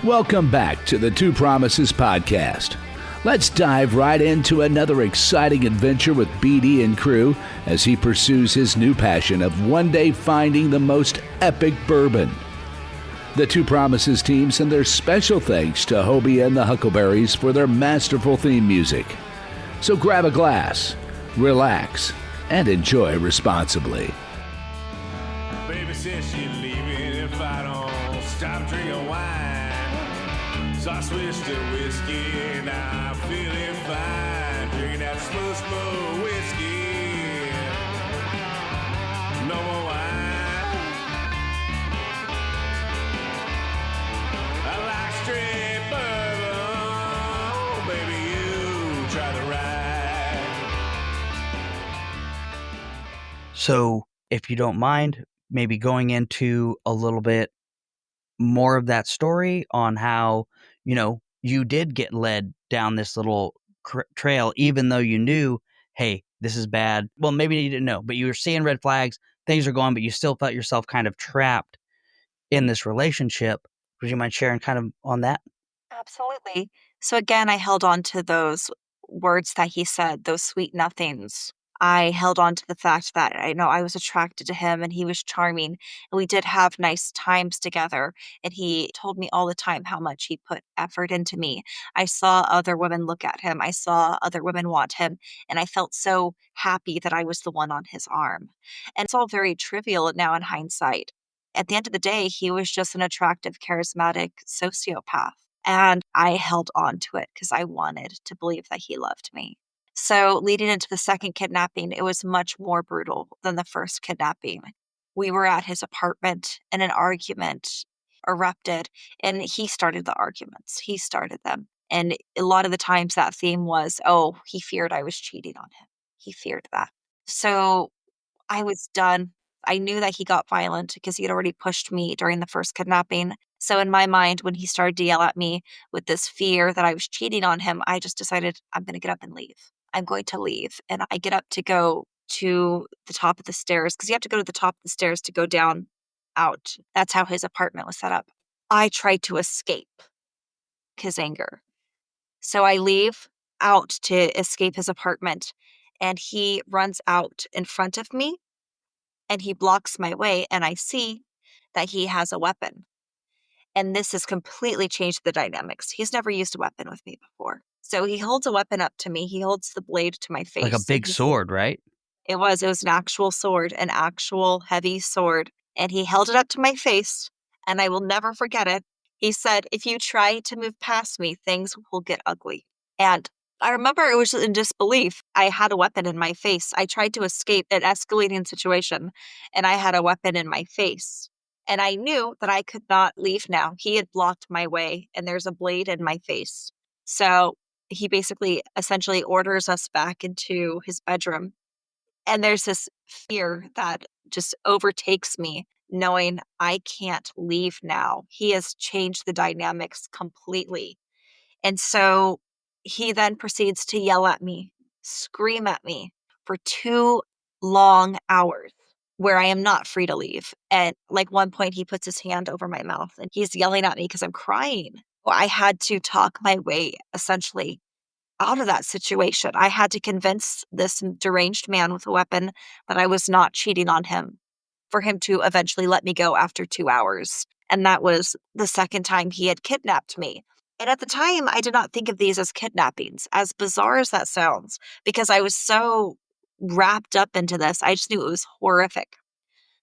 Welcome back to the Two Promises podcast. Let's dive right into another exciting adventure with BD and crew as he pursues his new passion of one day finding the most epic bourbon. The Two Promises team send their special thanks to Hobie and the Huckleberries for their masterful theme music. So grab a glass, relax, and enjoy responsibly. Baby says she's leaving if I don't stop drinking wine. So I switched to whiskey, now I'm feeling fine. Drinking that smooth, smooth whiskey. No more wine. I like straight bourbon. Baby, you try the ride. So, if you don't mind, maybe going into a little bit more of that story on how, you did get led down this little trail, even though you knew, hey, this is bad. Well, maybe you didn't know, but you were seeing red flags, things are going, but you still felt yourself kind of trapped in this relationship. Would you mind sharing kind of on that? Absolutely. So again, I held on to those words that he said, those sweet nothings. I held on to the fact that I know I was attracted to him and he was charming and we did have nice times together. And he told me all the time how much he put effort into me. I saw other women look at him. I saw other women want him. And I felt so happy that I was the one on his arm. And it's all very trivial now in hindsight. At the end of the day, he was just an attractive, charismatic sociopath. And I held on to it because I wanted to believe that he loved me. So leading into the second kidnapping, it was much more brutal than the first kidnapping. We were at his apartment and an argument erupted and he started the arguments. He started them. And a lot of the times that theme was, oh, he feared I was cheating on him. He feared that. So I was done. I knew that he got violent because he had already pushed me during the first kidnapping. So in my mind, when he started to yell at me with this fear that I was cheating on him, I just decided I'm going to get up and leave. I'm going to leave. And I get up to go to the top of the stairs because you have to go to the top of the stairs to go down out. That's how his apartment was set up. I tried to escape his anger. So I leave out to escape his apartment and he runs out in front of me and he blocks my way and I see that he has a weapon. And this has completely changed the dynamics. He's never used a weapon with me before. So he holds a weapon up to me. He holds the blade to my face. Like a big sword, right? It was an actual sword, an actual heavy sword. And he held it up to my face and I will never forget it. He said, if you try to move past me, things will get ugly. And I remember it was in disbelief. I had a weapon in my face. I tried to escape an escalating situation and I had a weapon in my face. And I knew that I could not leave now. He had blocked my way and there's a blade in my face. So he basically essentially orders us back into his bedroom. And there's this fear that just overtakes me, knowing I can't leave now. He has changed the dynamics completely. And so he then proceeds to yell at me, scream at me for 2 long hours where I am not free to leave. And like one point he puts his hand over my mouth and he's yelling at me because I'm crying. I had to talk my way essentially out of that situation. I had to convince this deranged man with a weapon that I was not cheating on him for him to eventually let me go after 2 hours. And that was the second time he had kidnapped me. And at the time, I did not think of these as kidnappings, as bizarre as that sounds, because I was so wrapped up into this. I just knew it was horrific.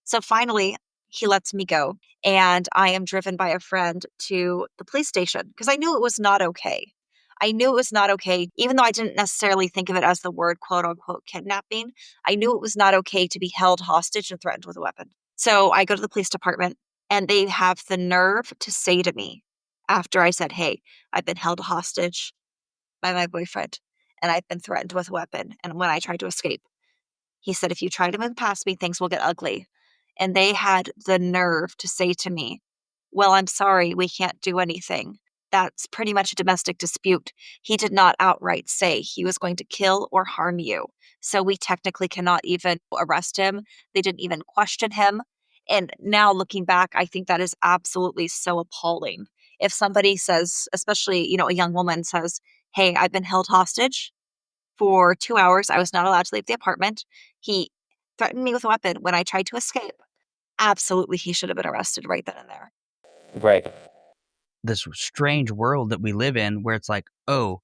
So finally, he lets me go. And I am driven by a friend to the police station because I knew it was not okay. I knew it was not okay, even though I didn't necessarily think of it as the word quote unquote kidnapping. I knew it was not okay to be held hostage and threatened with a weapon. So I go to the police department and they have the nerve to say to me after I said, hey, I've been held hostage by my boyfriend and I've been threatened with a weapon. And when I tried to escape, he said, if you try to move past me, things will get ugly. And they had the nerve to say to me, well, I'm sorry, we can't do anything. That's pretty much a domestic dispute. He did not outright say he was going to kill or harm you. So we technically cannot even arrest him. They didn't even question him. And now looking back, I think that is absolutely so appalling. If somebody says, especially, a young woman says, hey, I've been held hostage for 2 hours. I was not allowed to leave the apartment. He threatened me with a weapon when I tried to escape. Absolutely, he should have been arrested right then and there. Right. This strange world that we live in where it's like, oh,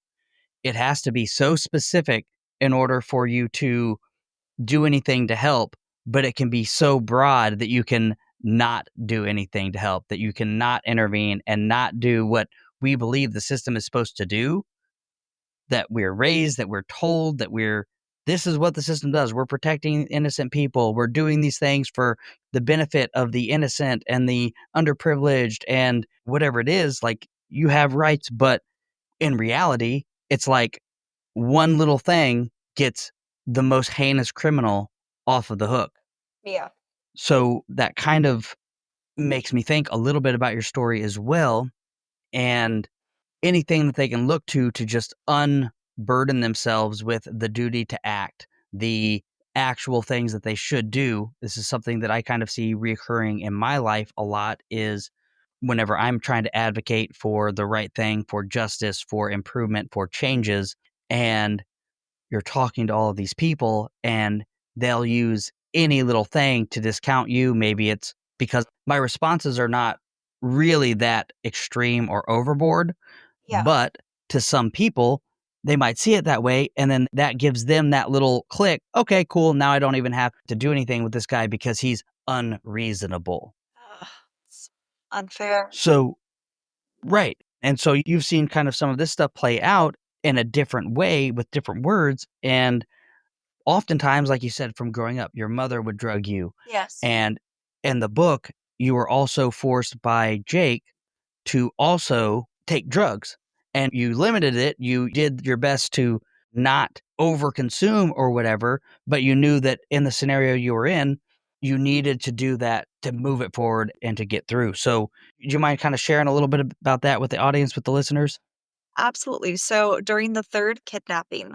it has to be so specific in order for you to do anything to help, but it can be so broad that you can not do anything to help, that you cannot intervene and not do what we believe the system is supposed to do, that we're raised, that we're told, this is what the system does. We're protecting innocent people. We're doing these things for the benefit of the innocent and the underprivileged and whatever it is. Like, you have rights, but in reality, it's like one little thing gets the most heinous criminal off of the hook. Yeah. So that kind of makes me think a little bit about your story as well, and anything that they can look to just unburden themselves with the duty to act, the actual things that they should do. This is something that I kind of see reoccurring in my life a lot, is whenever I'm trying to advocate for the right thing, for justice, for improvement, for changes, and you're talking to all of these people and they'll use any little thing to discount you. Maybe it's because my responses are not really that extreme or overboard, Yeah. but to some people, they might see it that way. And then that gives them that little click. Okay, cool. Now I don't even have to do anything with this guy because he's unreasonable. Ugh, it's unfair. So, right. And so you've seen kind of some of this stuff play out in a different way with different words. And oftentimes, like you said, from growing up, your mother would drug you. Yes. And in the book, you were also forced by Jake to also take drugs, and you limited it. You did your best to not overconsume or whatever, but you knew that in the scenario you were in, you needed to do that to move it forward and to get through. So, do you mind kind of sharing a little bit about that with the audience, with the listeners? Absolutely. So during the third kidnapping,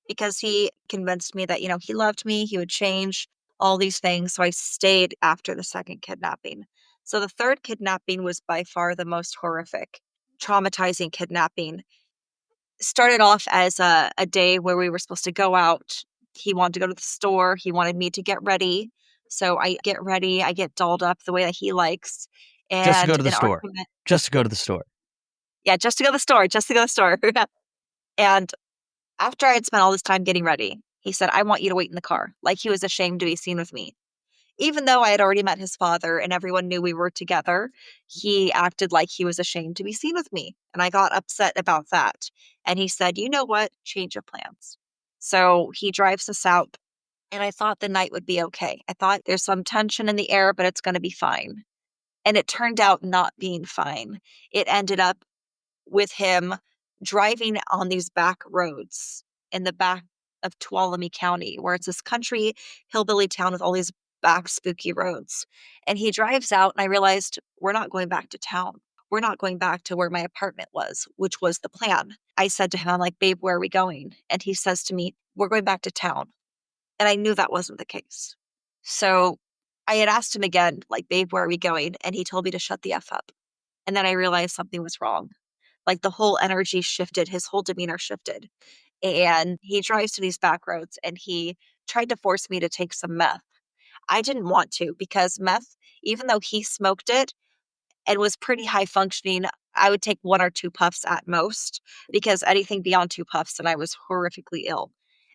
because he convinced me that, he loved me, he would change, all these things. So I stayed after the second kidnapping. So the third kidnapping was by far the most horrific, traumatizing kidnapping. Started off as a day where we were supposed to go out. He wanted to go to the store. He wanted me to get ready. So I get ready. I get dolled up the way that he likes. Just to go And to the an store. argument. Just to go to the store. Yeah, just to go to the store. Just to go to the store. And after I had spent all this time getting ready, he said, I want you to wait in the car, like he was ashamed to be seen with me. Even though I had already met his father and everyone knew we were together, he acted like he was ashamed to be seen with me. And I got upset about that. And he said, you know what? Change of plans. So he drives us out. And I thought the night would be okay. I thought there's some tension in the air, but it's going to be fine. And it turned out not being fine. It ended up with him driving on these back roads in the back of Tuolumne County, where it's this country hillbilly town with all these back spooky roads. And he drives out, and I realized we're not going back to town. We're not going back to where my apartment was, which was the plan. I said to him, I'm like, babe, where are we going? And he says to me, we're going back to town. And I knew that wasn't the case. So I had asked him again, like, babe, where are we going? And he told me to shut the F up. And then I realized something was wrong. Like, the whole energy shifted, his whole demeanor shifted. And he drives to these back roads and he tried to force me to take some meth. I didn't want to, because meth, even though he smoked it and was pretty high functioning, I would take 1 or 2 puffs at most, because anything beyond 2 puffs and I was horrifically ill.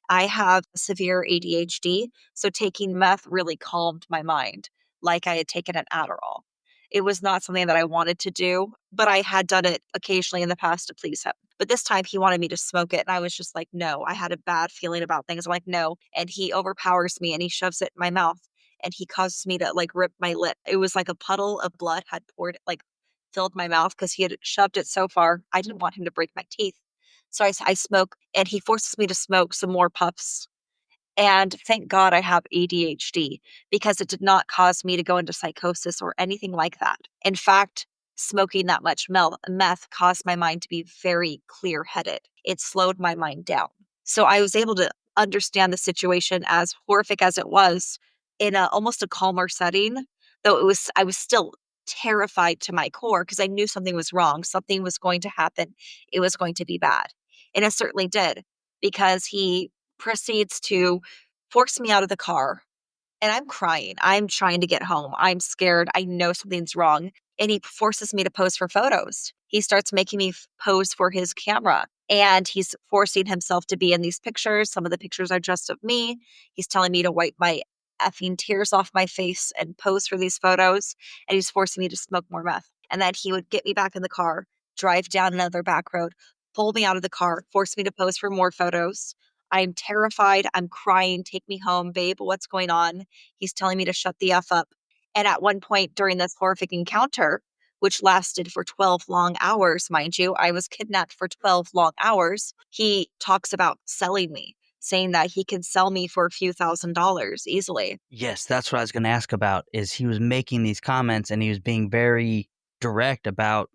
I have severe ADHD, so taking meth really calmed my mind, like I had taken an Adderall. It was not something that I wanted to do, but I had done it occasionally in the past to please him. But this time he wanted me to smoke it, and I was just like, no. I had a bad feeling about things. I'm like, no. And he overpowers me and he shoves it in my mouth and he causes me to, like, rip my lip. It was like a puddle of blood had poured, like, filled my mouth because he had shoved it so far. I didn't want him to break my teeth. So I smoke, and he forces me to smoke some more puffs. And thank God I have ADHD, because it did not cause me to go into psychosis or anything like that. In fact, smoking that much meth caused my mind to be very clear headed. It slowed my mind down. So I was able to understand the situation, as horrific as it was, in almost a calmer setting, though I was still terrified to my core because I knew something was wrong. Something was going to happen. It was going to be bad. And it certainly did, because he proceeds to force me out of the car, and I'm crying. I'm trying to get home. I'm scared. I know something's wrong. And he forces me to pose for photos. He starts making me pose for his camera. And he's forcing himself to be in these pictures. Some of the pictures are just of me. He's telling me to wipe my effing tears off my face and pose for these photos. And he's forcing me to smoke more meth. And then he would get me back in the car, drive down another back road, pull me out of the car, force me to pose for more photos. I'm terrified. I'm crying. Take me home, babe. What's going on? He's telling me to shut the F up. And at one point during this horrific encounter, which lasted for 12 long hours, mind you, I was kidnapped for 12 long hours. He talks about selling me, saying that he could sell me for a few $1,000s easily. Yes, that's what I was going to ask about, is he was making these comments and he was being very direct about,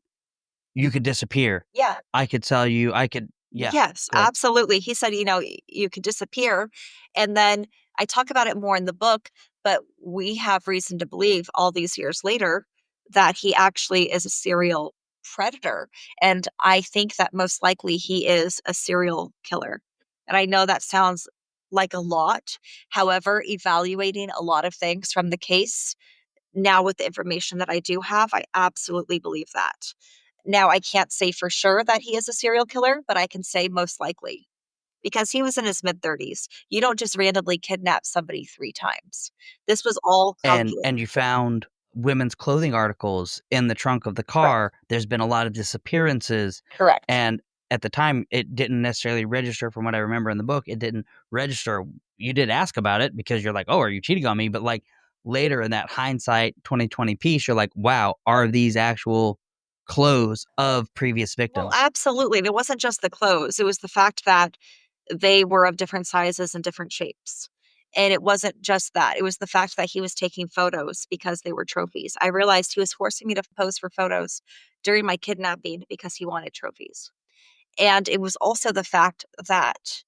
you could disappear. Yeah. I could sell you. I could, yeah. Yes, Go ahead. absolutely. He said, you could disappear. And then I talk about it more in the book, but we have reason to believe all these years later that he actually is a serial predator. And I think that most likely he is a serial killer. And I know that sounds like a lot. However, evaluating a lot of things from the case, now with the information that I do have, I absolutely believe that. Now, I can't say for sure that he is a serial killer, but I can say most likely, because he was in his mid-30s. You don't just randomly kidnap somebody 3 times. This was all calculated. And you found women's clothing articles in the trunk of the Correct. car. There's been a lot of disappearances. Correct. And at the time, it didn't necessarily register. From what I remember in the book, it didn't register. You did ask about it because you're like, oh, are you cheating on me? But like later in that hindsight 2020 piece, you're like, wow, are these actual clothes of previous Well, victims? absolutely. And it wasn't just the clothes. It was the fact that they were of different sizes and different shapes. And it wasn't just that. It was the fact that he was taking photos because they were trophies. I realized he was forcing me to pose for photos during my kidnapping because he wanted trophies. And it was also the fact that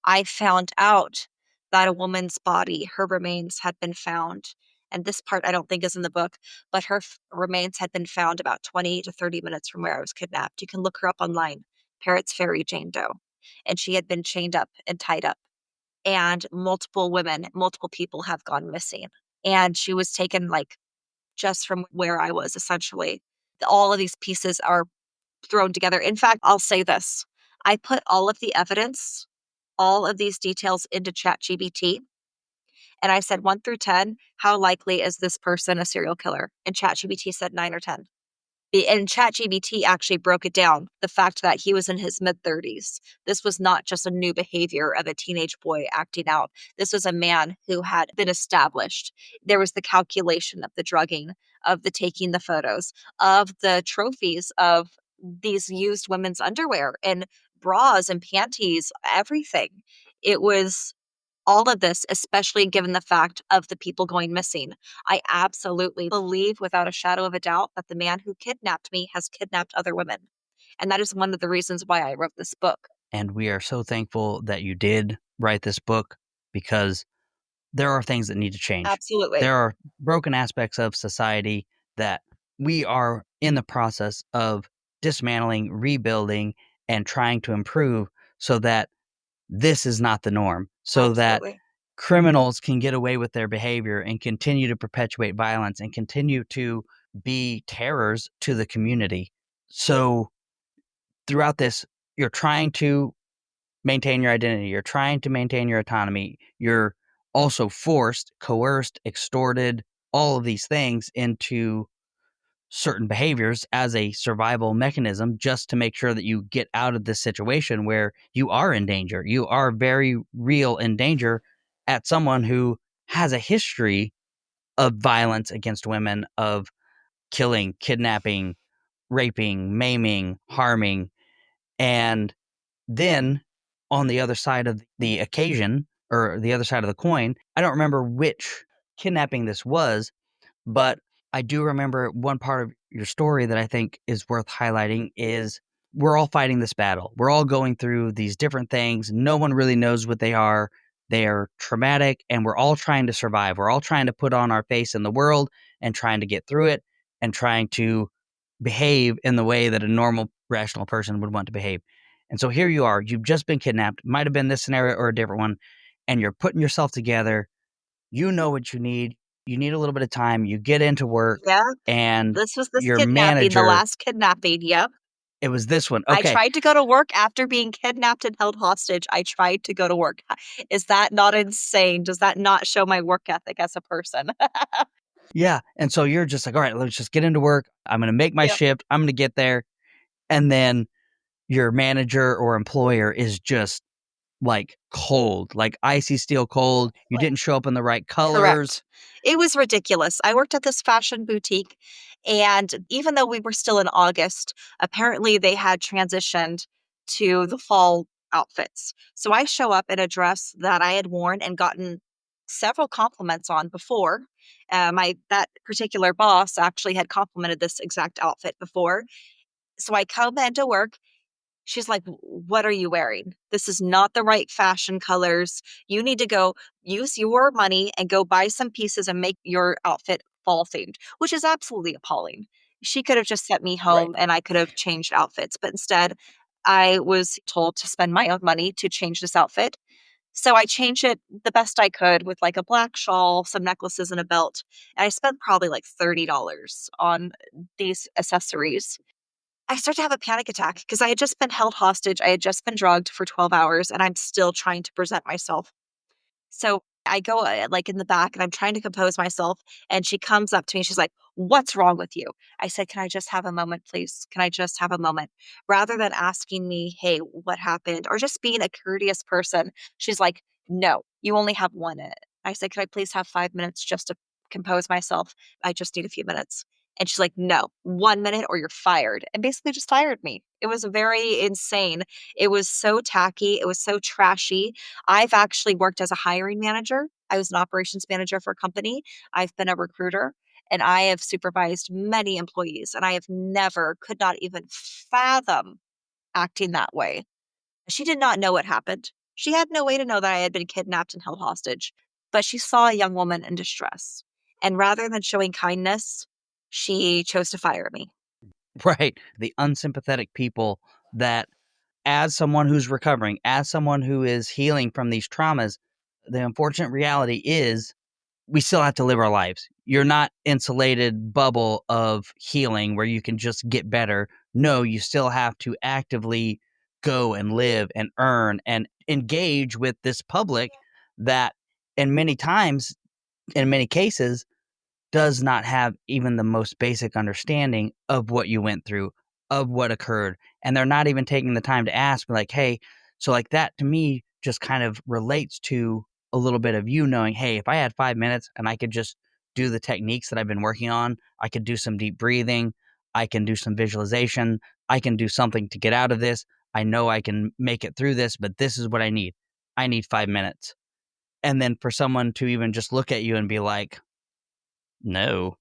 I found out that a woman's body, her remains had been found. And this part I don't think is in the book, but her remains had been found about 20 to 30 minutes from where I was kidnapped. You can look her up online, Parrots Ferry Jane Doe. And she had been chained up and tied up. And multiple women, multiple people have gone missing. And she was taken like just from where I was essentially. All of these pieces are thrown together. In fact, I'll say this. I put all of the evidence, all of these details into ChatGPT, and I said 1 through 10, how likely is this person a serial killer? And ChatGPT said 9 or 10. And ChatGPT actually broke it down, the fact that he was in his mid-30s. This was not just a new behavior of a teenage boy acting out. This was a man who had been established. There was the calculation of the drugging, of the taking the photos, of the trophies of these used women's underwear and bras and panties, everything. It was all of this, especially given the fact of the people going missing. I absolutely believe without a shadow of a doubt that the man who kidnapped me has kidnapped other women. And that is one of the reasons why I wrote this book. And we are so thankful that you did write this book, because there are things that need to change. Absolutely. There are broken aspects of society that we are in the process of dismantling, rebuilding, and trying to improve so that this is not the norm, so that Absolutely. criminals can get away with their behavior and continue to perpetuate violence and continue to be terrors to the community. So throughout this, you're trying to maintain your identity. You're trying to maintain your autonomy. You're also forced, coerced, extorted, all of these things into certain behaviors as a survival mechanism, just to make sure that you get out of this situation where you are in danger. You are very real in danger at someone who has a history of violence against women, of killing, kidnapping, raping, maiming, harming. And then on the other side of the occasion, or the other side of the coin, I don't remember which kidnapping this was, but I do remember one part of your story that I think is worth highlighting is we're all fighting this battle. We're all going through these different things. No one really knows what they are. They are traumatic, and we're all trying to survive. We're all trying to put on our face in the world and trying to get through it. and trying to behave in the way that a normal, rational person would want to behave. And so here you are, you've just been kidnapped, might have been this scenario or a different one, and you're putting yourself together. You know what you need. You need a little bit of time. You get into work, Yeah, and this was this your kidnapping, the manager, last kidnapping, yep. it was this one. I Okay. tried to go to work after being kidnapped and held hostage. I tried to go to work. Is that not insane? Does that not show my work ethic as a person? Yeah. And so you're just like, all right, let's just get into work. I'm going to make my Yep. shift. I'm going to get there. And then your manager or employer is just like cold, like icy steel cold. You didn't show up in the right colors. Correct. It was ridiculous. I worked at this fashion boutique, and even though we were still in August, apparently they had transitioned to the fall outfits. So I show up in a dress that I had worn and gotten several compliments on before. My that particular boss actually had complimented this exact outfit before. So I come into work. She's like, "What are you wearing? This is not the right fashion colors. You need to go use your money and go buy some pieces and make your outfit fall themed," which is absolutely appalling. She could have just sent me Right. home and I could have changed outfits, but instead, I was told to spend my own money to change this outfit. So I changed it the best I could with like a black shawl, some necklaces, and a belt. And I spent probably like $30 on these accessories. I start to have a panic attack because I had just been held hostage. I had just been drugged for 12 hours and I'm still trying to present myself. So I go like in the back and I'm trying to compose myself. And she comes up to me. She's like, "What's wrong with you?" I said, "Can I just have a moment, please? Can I just have a moment?" Rather than asking me, "Hey, what happened?" or just being a courteous person, she's like, "No, you only have 1 minute." I said, "Can I please have 5 minutes just to compose myself? I just need a few minutes." And she's like, "No, 1 minute or you're fired." And basically just fired me. It was very insane. It was so tacky. It was so trashy. I've actually worked as a hiring manager. I was an operations manager for a company. I've been a recruiter and I have supervised many employees and I have never, could not even fathom acting that way. She did not know what happened. She had no way to know that I had been kidnapped and held hostage, but she saw a young woman in distress. And rather than showing kindness, she chose to fire me. Right. The unsympathetic people that, as someone who's recovering, as someone who is healing from these traumas, the unfortunate reality is we still have to live our lives. You're not insulated bubble of healing where you can just get better. No, you still have to actively go and live and earn and engage with this public that in many times, in many cases, does not have even the most basic understanding of what you went through, of what occurred. And they're not even taking the time to ask, like, hey, so like that to me just kind of relates to a little bit of you knowing, hey, if I had 5 minutes and I could just do the techniques that I've been working on, I could do some deep breathing, I can do some visualization, I can do something to get out of this. I know I can make it through this, but this is what I need. I need 5 minutes. And then for someone to even just look at you and be like, no,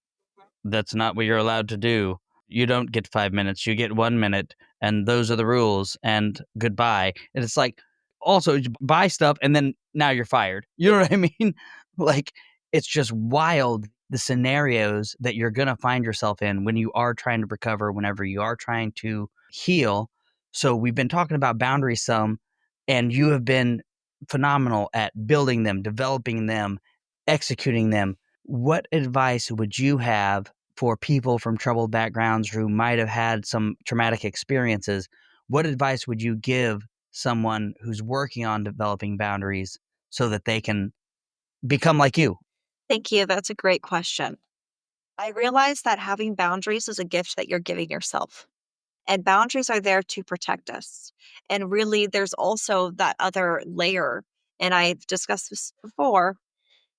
that's not what you're allowed to do. You don't get 5 minutes, you get 1 minute, and those are the rules, and goodbye. And it's like, also, you buy stuff, and then now you're fired. You know what I mean? Like, it's just wild, the scenarios that you're gonna find yourself in when you are trying to recover, whenever you are trying to heal. So we've been talking about boundaries some, and you have been phenomenal at building them, developing them, executing them. What advice would you have for people from troubled backgrounds who might have had some traumatic experiences? What advice would you give someone who's working on developing boundaries so that they can become like you? Thank you. That's a great question. I realize that having boundaries is a gift that you're giving yourself. And boundaries are there to protect us. And really, there's also that other layer. And I've discussed this before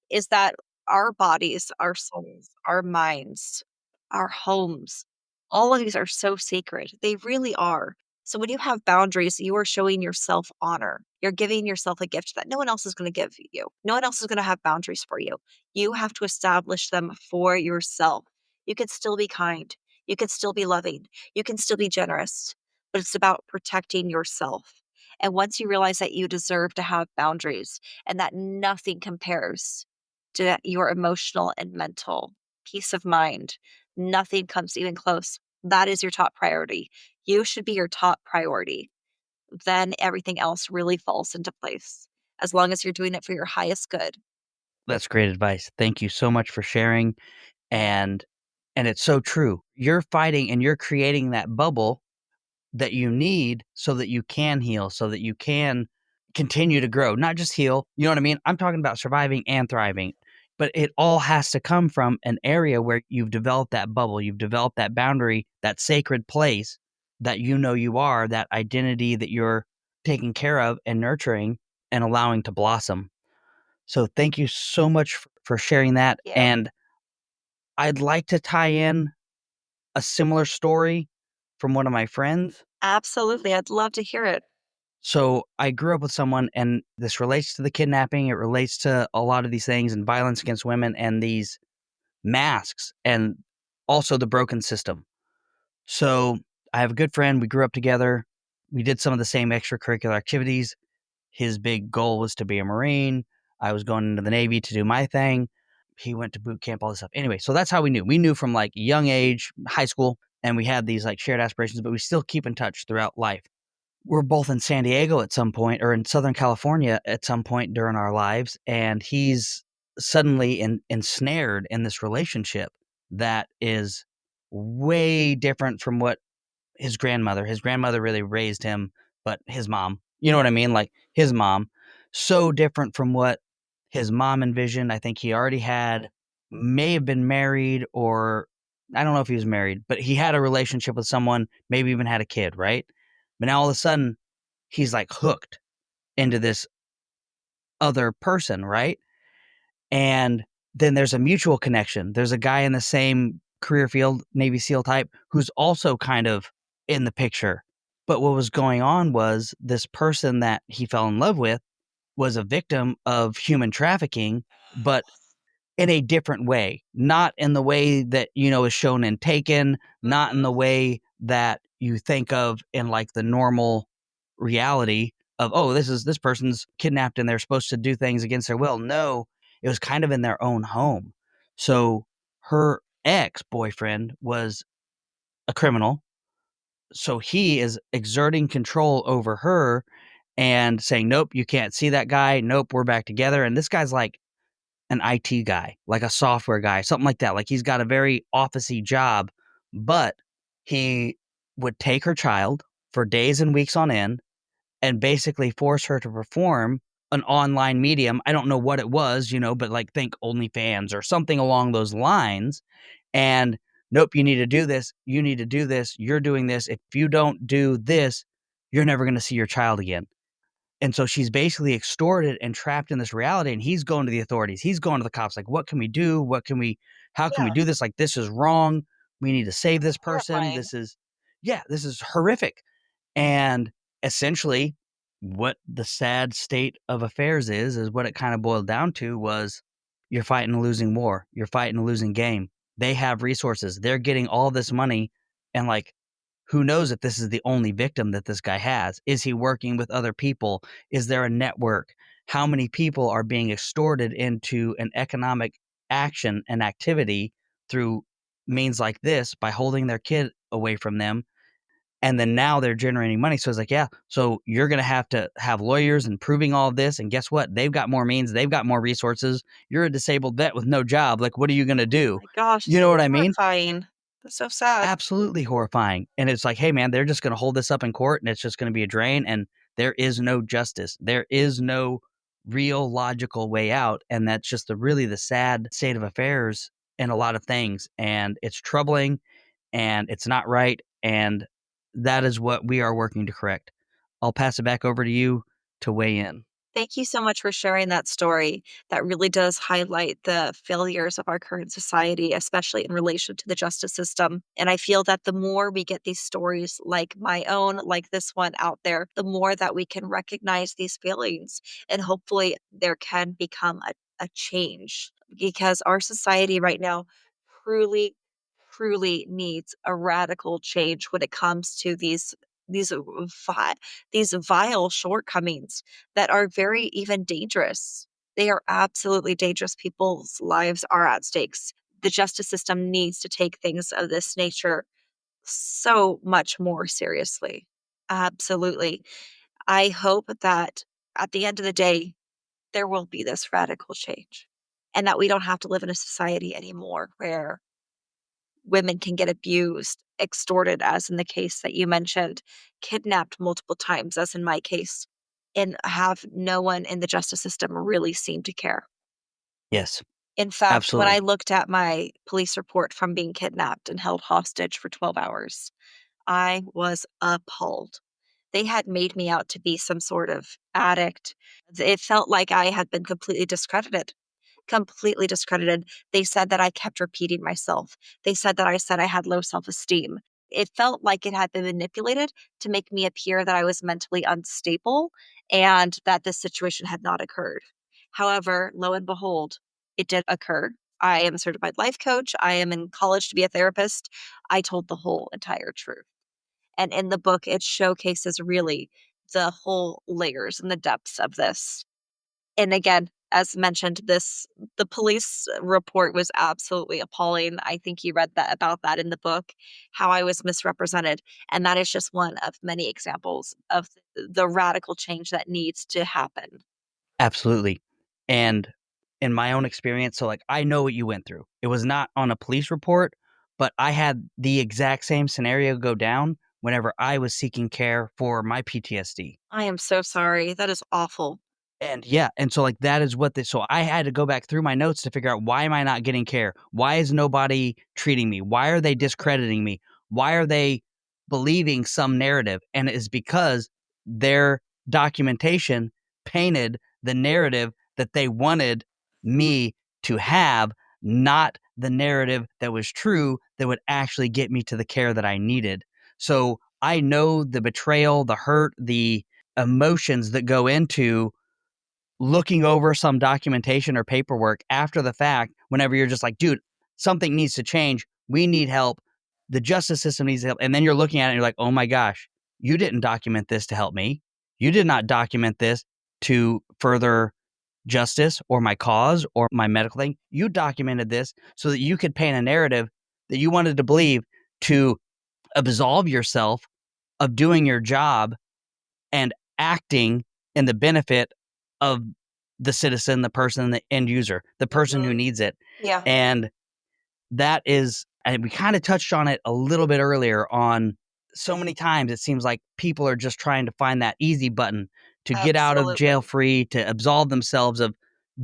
is that our bodies, our souls, our minds, our homes, all of these are so sacred. They really are. So when you have boundaries, you are showing yourself honor. You're giving yourself a gift that no one else is going to give you. No one else is going to have boundaries for you. You have to establish them for yourself. You can still be kind. You can still be loving. You can still be generous, but it's about protecting yourself. And once you realize that you deserve to have boundaries and that nothing compares to your emotional and mental peace of mind, nothing comes even close. That is your top priority. You should be your top priority. Then everything else really falls into place as long as you're doing it for your highest good. That's great advice. Thank you so much for sharing. And it's so true. You're fighting and you're creating that bubble that you need so that you can heal, so that you can continue to grow, not just heal. You know what I mean? I'm talking about surviving and thriving, but it all has to come from an area where you've developed that bubble, you've developed that boundary, that sacred place that you are, that identity that you're taking care of and nurturing and allowing to blossom. So thank you so much for sharing that. Yeah. And I'd like to tie in a similar story from one of my friends. Absolutely. I'd love to hear it. So I grew up with someone, and this relates to the kidnapping. It relates to a lot of these things and violence against women and these masks and also the broken system. So I have a good friend. We grew up together. We did some of the same extracurricular activities. His big goal was to be a Marine. I was going into the Navy to do my thing. He went to boot camp, all this stuff. Anyway, so that's how we knew. We knew from like young age, high school, and we had these like shared aspirations, but we still keep in touch throughout life. We're both in San Diego at some point or in Southern California at some point during our lives, and he's suddenly ensnared in this relationship that is way different from what his grandmother really raised him, but his mom, you know what I mean? Like his mom, so different from what his mom envisioned. I think he already may have been married, or I don't know if he was married, but he had a relationship with someone, maybe even had a kid, right? But now all of a sudden he's like hooked into this other person, right? And then there's a mutual connection. There's a guy in the same career field, Navy SEAL type, who's also kind of in the picture. But what was going on was this person that he fell in love with was a victim of human trafficking, but in a different way, not in the way that, is shown in Taken, not in the way that you think of in like the normal reality of, oh, this person's kidnapped and they're supposed to do things against their will. No, it was kind of in their own home. So her ex-boyfriend was a criminal. So he is exerting control over her and saying, nope, you can't see that guy. Nope, we're back together. And this guy's like an IT guy, like a software guy, something like that. Like he's got a very officey job, but he would take her child for days and weeks on end and basically force her to perform an online medium. I don't know what it was, but like think OnlyFans or something along those lines. And nope, you need to do this. You need to do this. You're doing this. If you don't do this, you're never going to see your child again. And so she's basically extorted and trapped in this reality, and he's going to the authorities. He's going to the cops. Like, what can we do? How can we do this? Like, this is wrong. We need to save this person. Horrifying. This is horrific. And essentially what the sad state of affairs is what it kind of boiled down to was you're fighting a losing war. You're fighting a losing game. They have resources. They're getting all this money. And like, who knows if this is the only victim that this guy has? Is he working with other people? Is there a network? How many people are being extorted into an economic action and activity through means like this by holding their kid away from them? And then now they're generating money. So it's like, yeah, so you're going to have lawyers and proving all of this. And guess what? They've got more means. They've got more resources. You're a disabled vet with no job. Like, what are you going to do? My gosh, You know what I mean? horrifying. That's so sad. Absolutely horrifying. And it's like, hey, man, they're just going to hold this up in court and it's just going to be a drain. And there is no justice. There is no real logical way out. And that's just really the sad state of affairs in a lot of things. And it's troubling and it's not right. And that is what we are working to correct. I'll pass it back over to you to weigh in. Thank you so much for sharing that story. That really does highlight the failures of our current society, especially in relation to the justice system. And I feel that the more we get these stories like my own, like this one out there, the more that we can recognize these feelings and hopefully there can become a change because our society right now truly, truly needs a radical change when it comes to these these vile shortcomings that are very even dangerous. They are absolutely dangerous. People's lives are at stakes. The justice system needs to take things of this nature so much more seriously. Absolutely. I hope that at the end of the day, there will be this radical change and that we don't have to live in a society anymore where women can get abused, extorted, as in the case that you mentioned, kidnapped multiple times, as in my case, and have no one in the justice system really seem to care. Yes, In fact, when I absolutely. looked at my police report from being kidnapped and held hostage for 12 hours, I was appalled. They had made me out to be some sort of addict. It felt like I had been completely discredited. Completely discredited. They said that I kept repeating myself. They said I had low self-esteem. It felt like it had been manipulated to make me appear that I was mentally unstable and that this situation had not occurred. However, lo and behold, it did occur. I am a certified life coach. I am in college to be a therapist. I told the whole entire truth. And in the book, it showcases really the whole layers and the depths of this. And again, as mentioned, the police report was absolutely appalling. I think you read that about that in the book, how I was misrepresented. And that is just one of many examples of the radical change that needs to happen. Absolutely. And in my own experience, so like I know what you went through. It was not on a police report, but I had the exact same scenario go down whenever I was seeking care for my PTSD. I am so sorry. That is awful. And yeah, and so like that is what this so I had to go back through my notes to figure out why am I not getting care? Why is nobody treating me? Why are they discrediting me? Why are they believing some narrative? And it is because their documentation painted the narrative that they wanted me to have, not the narrative that was true that would actually get me to the care that I needed. So I know the betrayal, the hurt, the emotions that go into looking over some documentation or paperwork after the fact whenever you're just like, dude, something needs to change. We need help. The justice system needs help. And then you're looking at it and you're like, oh my gosh, you didn't document this to help me. You did not document this to further justice or my cause or my medical thing. You documented this so that you could paint a narrative that you wanted to believe to absolve yourself of doing your job and acting in the benefit of the citizen, the person, the end user, the person who Mhm. needs it. Yeah. And that is, and we kind of touched on it a little bit earlier on so many times it seems like people are just trying to find that easy button to get out of jail Absolutely. free, to absolve themselves of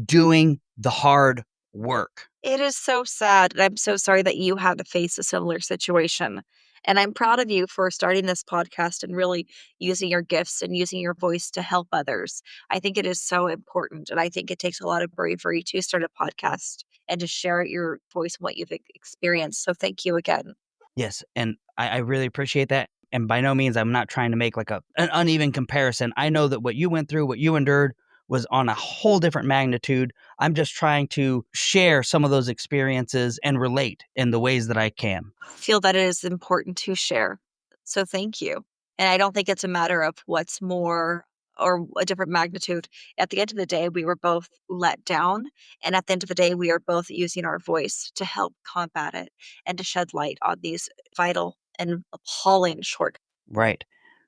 doing the hard work. It is so sad, and I'm so sorry that you had to face a similar situation. And I'm proud of you for starting this podcast and really using your gifts and using your voice to help others. I think it is so important, and I think it takes a lot of bravery to start a podcast and to share your voice and what you've experienced. So thank you again. Yes, and I really appreciate that. And by no means I'm not trying to make like an uneven comparison. I know that what you went through, what you endured was on a whole different magnitude. I'm just trying to share some of those experiences and relate in the ways that I can. I feel that it is important to share. So thank you. And I don't think it's a matter of what's more or a different magnitude. At the end of the day, we were both let down. And at the end of the day, we are both using our voice to help combat it and to shed light on these vital and appalling shortcomings. Right.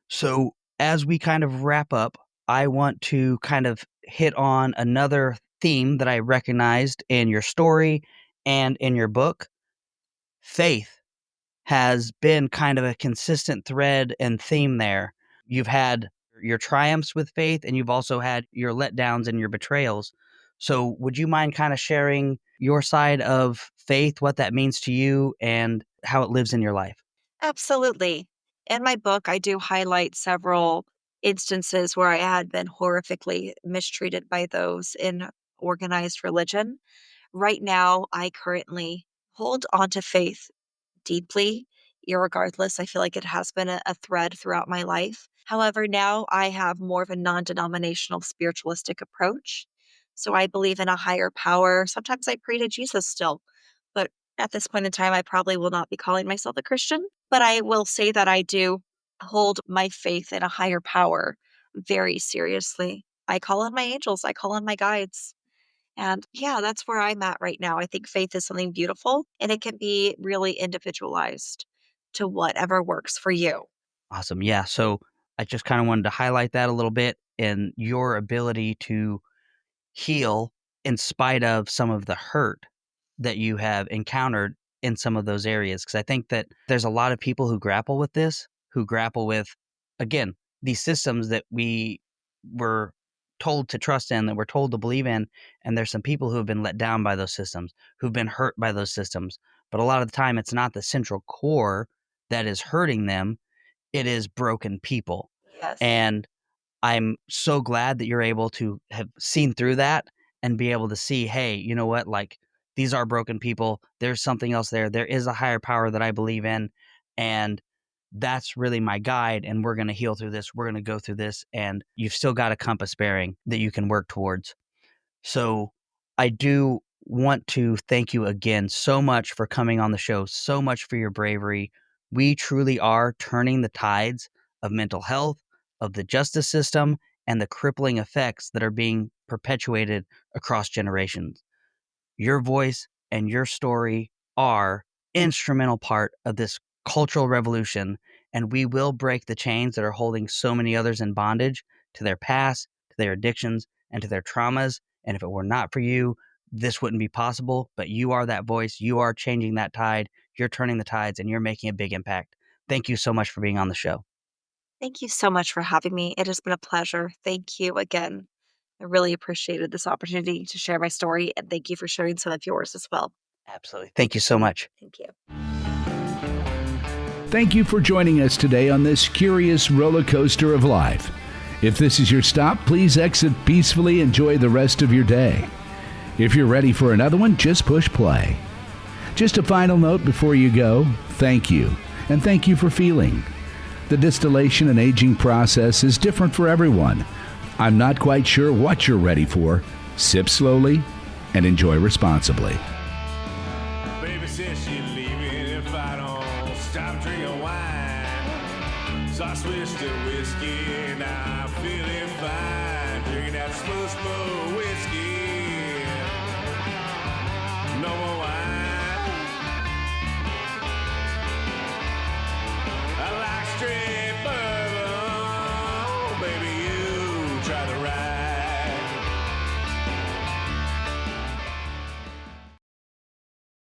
So as we kind of wrap up, I want to kind of hit on another theme that I recognized in your story and in your book. Faith has been kind of a consistent thread and theme there. You've had your triumphs with faith and you've also had your letdowns and your betrayals. So, would you mind kind of sharing your side of faith, what that means to you, and how it lives in your life? Absolutely. In my book, I do highlight several instances where I had been horrifically mistreated by those in organized religion. Right now, I currently hold on to faith deeply, irregardless. I feel like it has been a thread throughout my life. However, now I have more of a non denominational spiritualistic approach. So I believe in a higher power. Sometimes I pray to Jesus still, but at this point in time, I probably will not be calling myself a Christian. But I will say that I do hold my faith in a higher power very seriously. I call on my angels, I call on my guides. And yeah, that's where I'm at right now. I think faith is something beautiful and it can be really individualized to whatever works for you. Awesome. Yeah. So I just kind of wanted to highlight that a little bit and your ability to heal in spite of some of the hurt that you have encountered in some of those areas. Because I think that there's a lot of people who grapple with this, who grapple with, again, these systems that we were told to trust in, that we're told to believe in. And there's some people who have been let down by those systems, who've been hurt by those systems. But a lot of the time, it's not the central core that is hurting them, it is broken people. Yes. And I'm so glad that you're able to have seen through that and be able to see, hey, you know what? Like, these are broken people. There's something else there. There is a higher power that I believe in. And that's really my guide. And we're going to heal through this. We're going to go through this. And you've still got a compass bearing that you can work towards. So I do want to thank you again so much for coming on the show, so much for your bravery. We truly are turning the tides of mental health, of the justice system, and the crippling effects that are being perpetuated across generations. Your voice and your story are instrumental part of this cultural revolution, and we will break the chains that are holding so many others in bondage to their past, to their addictions, and to their traumas. And if it were not for you, this wouldn't be possible. But you are that voice. You are changing that tide. You're turning the tides, and you're making a big impact. Thank you so much for being on the show. Thank you so much for having me. It has been a pleasure. Thank you again. I really appreciated this opportunity to share my story, and thank you for sharing some of yours as well. Absolutely. Thank you so much. Thank you. Thank you for joining us today on this curious roller coaster of life. If this is your stop, please exit peacefully. Enjoy the rest of your day. If you're ready for another one, just push play. Just a final note before you go, thank you, and thank you for feeling. The distillation and aging process is different for everyone. I'm not quite sure what you're ready for. Sip slowly and enjoy responsibly. Baby says she's leaving if I don't stop drinking wine. So I switched to whiskey, now I'm feeling fine. Drinking that smooth whiskey. No more wine.